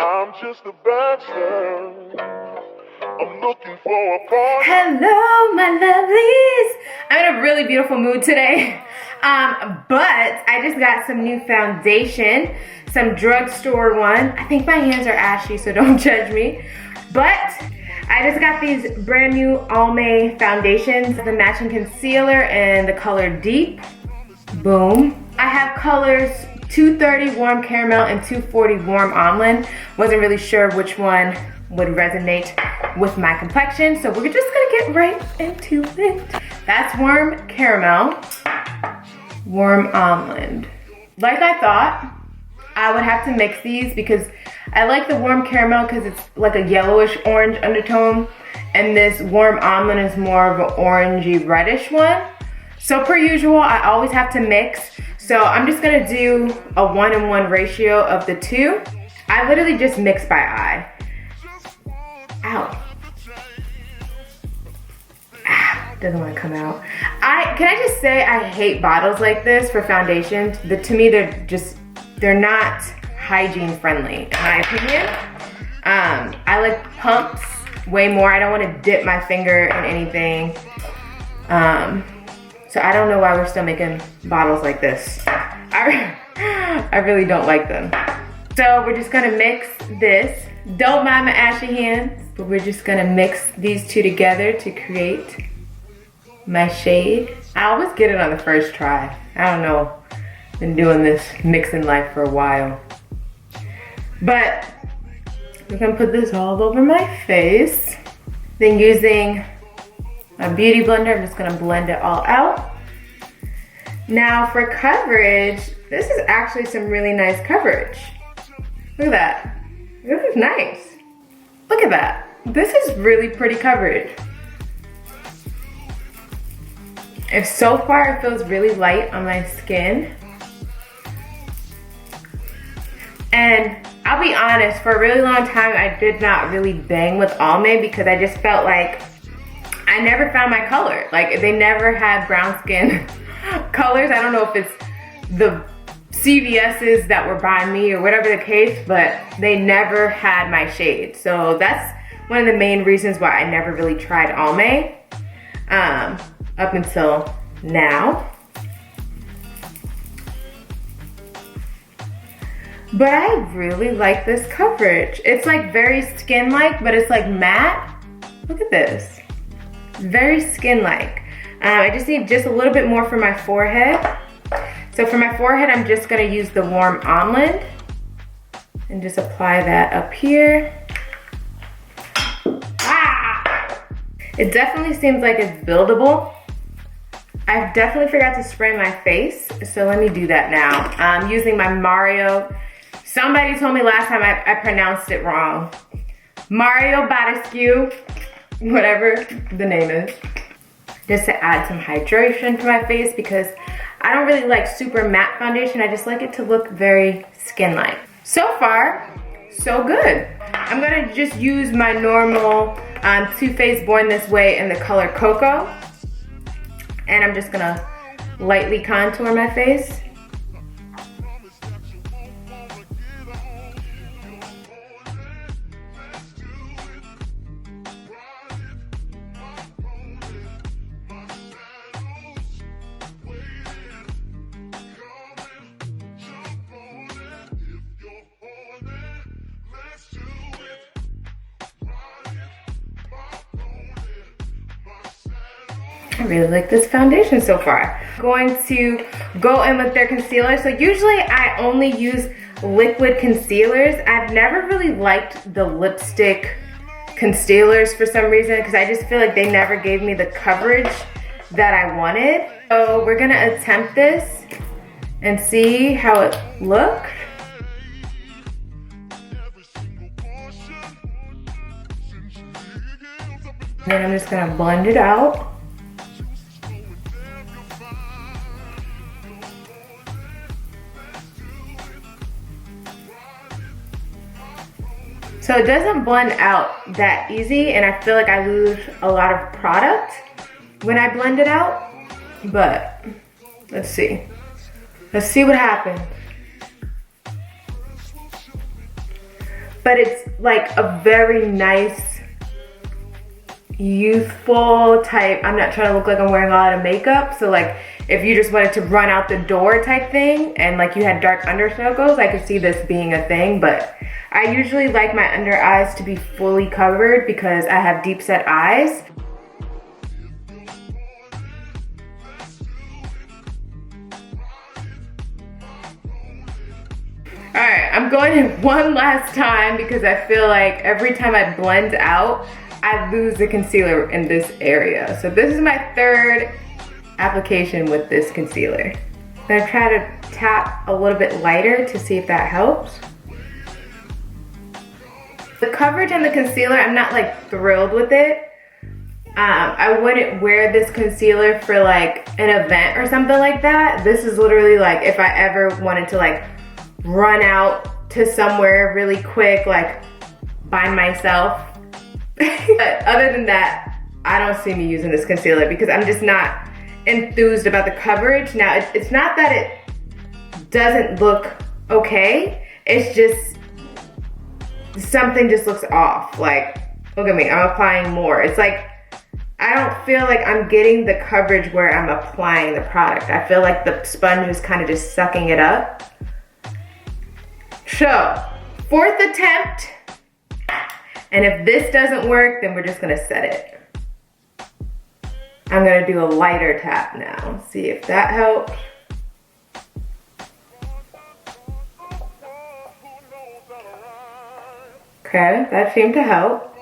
I'm just a bachelor. I'm looking for a partner. Hello, my lovelies. I'm in a really beautiful mood today. But I just got some new foundation, some drugstore one. I think my hands are ashy, so don't judge me. But I just got these brand new Almay foundations, the matching concealer and the color Deep. Boom. I have colors 230 warm caramel and 240 warm almond. Wasn't really sure which one would resonate with my complexion, so we're just gonna get right into it. That's warm caramel, warm almond. Like I thought, I would have to mix these because I like the warm caramel because it's like a yellowish orange undertone, and this warm almond is more of an orangey reddish one. So per usual, I always have to mix. So I'm just gonna do a 1:1 ratio of the two. I literally just mix by eye. Ow. Doesn't want to come out. Can I just say I hate bottles like this for foundations. To me, they're not hygiene friendly, in my opinion. I like pumps way more. I don't want to dip my finger in anything. So I don't know why we're still making bottles like this. I really don't like them. So we're just gonna mix this. Don't mind my ashy hands, but we're just gonna mix these two together to create my shade. I always get it on the first try. I don't know, been doing this mixing life for a while. But we're gonna put this all over my face. Then using a beauty blender, I'm just gonna blend it all out. Now for coverage, this is actually some really nice coverage. Look at that. This is nice. Look at that. This is really pretty coverage. So far it feels really light on my skin. And I'll be honest, for a really long time I did not really bang with Almay because I just felt like I never found my color. Like they never had brown skin colors. I don't know if it's the CVS's that were by me or whatever the case, but they never had my shade. So that's one of the main reasons why I never really tried Almay up until now. But I really like this coverage. It's like very skin-like, but it's like matte. Look at this. Very skin-like. I just need just a little bit more for my forehead. So for my forehead, I'm just gonna use the warm almond and just apply that up here. It definitely seems like it's buildable. I definitely forgot to spray my face, so let me do that now. I'm using my Mario. Somebody told me last time I pronounced it wrong. Mario Badescu, whatever the name is. Just to add some hydration to my face because I don't really like super matte foundation. I just like it to look very skin-like. So far, so good. I'm gonna just use my normal Too Faced Born This Way in the color Cocoa. And I'm just gonna lightly contour my face. I really like this foundation so far. I'm going to go in with their concealer. So usually I only use liquid concealers. I've never really liked the lipstick concealers for some reason because I just feel like they never gave me the coverage that I wanted. So we're gonna attempt this and see how it looks. Then I'm just gonna blend it out. So it doesn't blend out that easy, and I feel like I lose a lot of product when I blend it out, but let's see. Let's see what happens. but it's like a very nice, youthful type. I'm not trying to look like I'm wearing a lot of makeup, so like if you just wanted to run out the door type thing and like you had dark under circles, I could see this being a thing, but I usually like my under eyes to be fully covered because I have deep set eyes. All right, I'm going in one last time because I feel like every time I blend out, I lose the concealer in this area. So this is my third application with this concealer. I'm gonna try to tap a little bit lighter to see if that helps. The coverage on the concealer, I'm not like thrilled with it. I wouldn't wear this concealer for like an event or something like that. This is literally like if I ever wanted to like run out to somewhere really quick, like by myself. But other than that, I don't see me using this concealer because I'm just not enthused about the coverage. Now, it's not that it doesn't look okay. It's just something just looks off. Like, look at me, I'm applying more. It's like, I don't feel like I'm getting the coverage where I'm applying the product. I feel like the sponge is kind of just sucking it up. So, fourth attempt. And if this doesn't work, then we're just gonna set it. I'm gonna do a lighter tap now. See if that helps. Okay, that seemed to help.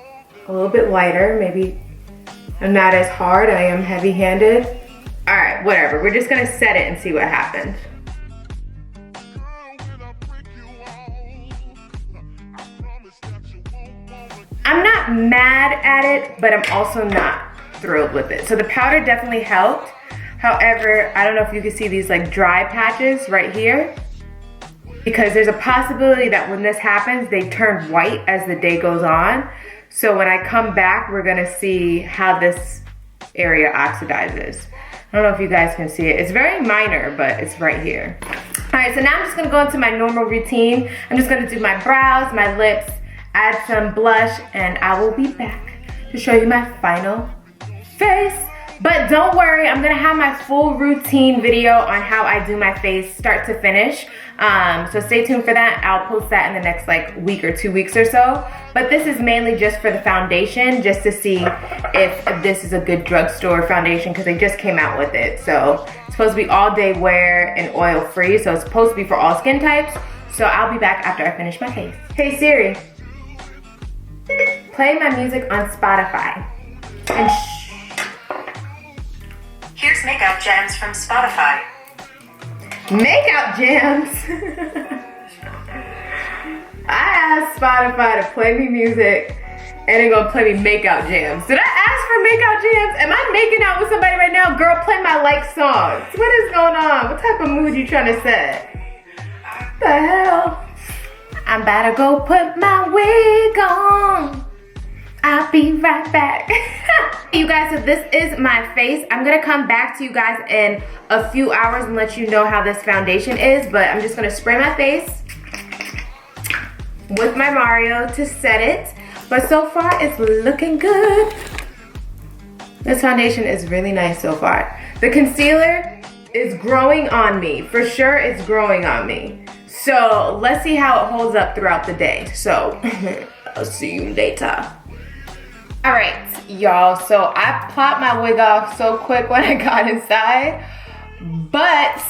A little bit lighter, maybe I'm not as hard, I am heavy-handed. All right, whatever, we're just gonna set it and see what happens. I'm not mad at it, but I'm also not thrilled with it. So the powder definitely helped. However, I don't know if you can see these like dry patches right here, because there's a possibility that when this happens, they turn white as the day goes on. So when I come back, we're gonna see how this area oxidizes. I don't know if you guys can see it. It's very minor, but it's right here. All right, so now I'm just gonna go into my normal routine. I'm just gonna do my brows, my lips, add some blush, and I will be back to show you my final face. But don't worry, I'm gonna have my full routine video on how I do my face start to finish. So stay tuned for that. I'll post that in the next like week or 2 weeks or so. But this is mainly just for the foundation, just to see if this is a good drugstore foundation, because they just came out with it. So it's supposed to be all day wear and oil free, so it's supposed to be for all skin types. So I'll be back after I finish my face. Hey Siri, play my music on Spotify. And here's Makeup Jams from Spotify. Makeup Jams. I asked Spotify to play me music and they're gonna play me Makeup Jams. Did I ask for Makeup Jams? Am I making out with somebody right now? Girl, play my like songs. What is going on? What type of mood you trying to set? What the hell? I'm about to go put my wig on. I'll be right back. You guys, so this is my face. I'm gonna come back to you guys in a few hours and let you know how this foundation is, but I'm just gonna spray my face with my Mario to set it. But so far, it's looking good. This foundation is really nice so far. The concealer is growing on me. For sure, it's growing on me. So let's see how it holds up throughout the day. So I'll see you later. All right, y'all, so I plopped my wig off so quick when I got inside, but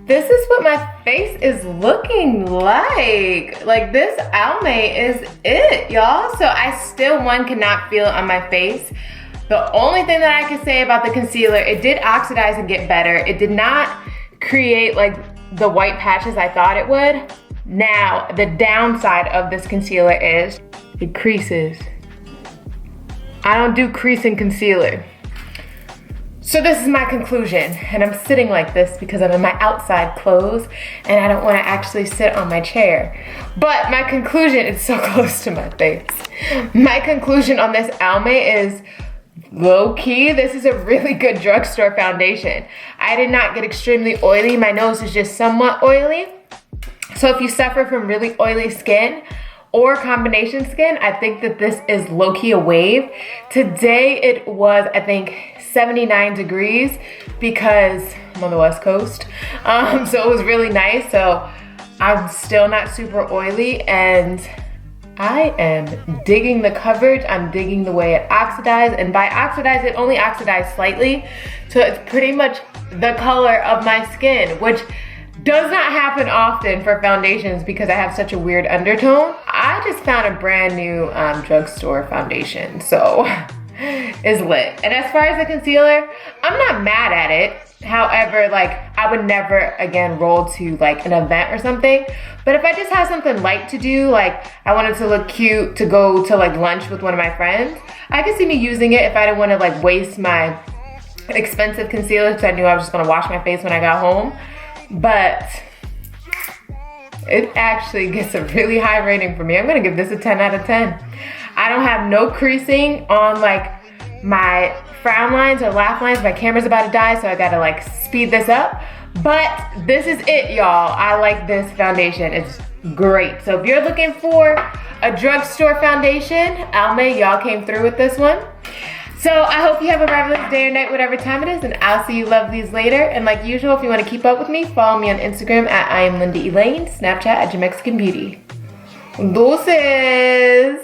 this is what my face is looking like. Like, this Almay is it, y'all. So I still, cannot feel it on my face. The only thing that I can say about the concealer, it did oxidize and get better. It did not create like the white patches I thought it would. Now, the downside of this concealer is it creases. I don't do creasing concealer. So this is my conclusion, and I'm sitting like this because I'm in my outside clothes and I don't want to actually sit on my chair. But my conclusion is so close to my face. My conclusion on this Almay is low-key, this is a really good drugstore foundation. I did not get extremely oily. My nose is just somewhat oily. So if you suffer from really oily skin, or combination skin, I think that this is low-key a wave. Today it was, I think, 79 degrees because I'm on the West Coast. So it was really nice. So I'm still not super oily and I am digging the coverage. I'm digging the way it oxidized, and by oxidized, it only oxidized slightly. So it's pretty much the color of my skin, which does not happen often for foundations because I have such a weird undertone. I just found a brand new drugstore foundation, so it's lit. And as far as the concealer, I'm not mad at it. However, like, I would never again roll to like an event or something. But if I just have something light to do, like I wanted to look cute to go to like lunch with one of my friends, I could see me using it if I didn't want to like waste my expensive concealer because I knew I was just gonna wash my face when I got home. But it actually gets a really high rating for me. I'm gonna give this a 10 out of 10. I don't have no creasing on like my frown lines or laugh lines. My camera's about to die, so I gotta like speed this up. But this is it, y'all. I like this foundation. It's great. So if you're looking for a drugstore foundation, Almay, y'all came through with this one. So I hope you have a marvelous day or night, whatever time it is, and I'll see you lovelies later. And like usual, if you want to keep up with me, follow me on Instagram at iamLindaElaine, Snapchat at Your Mexican Beauty. Deuces!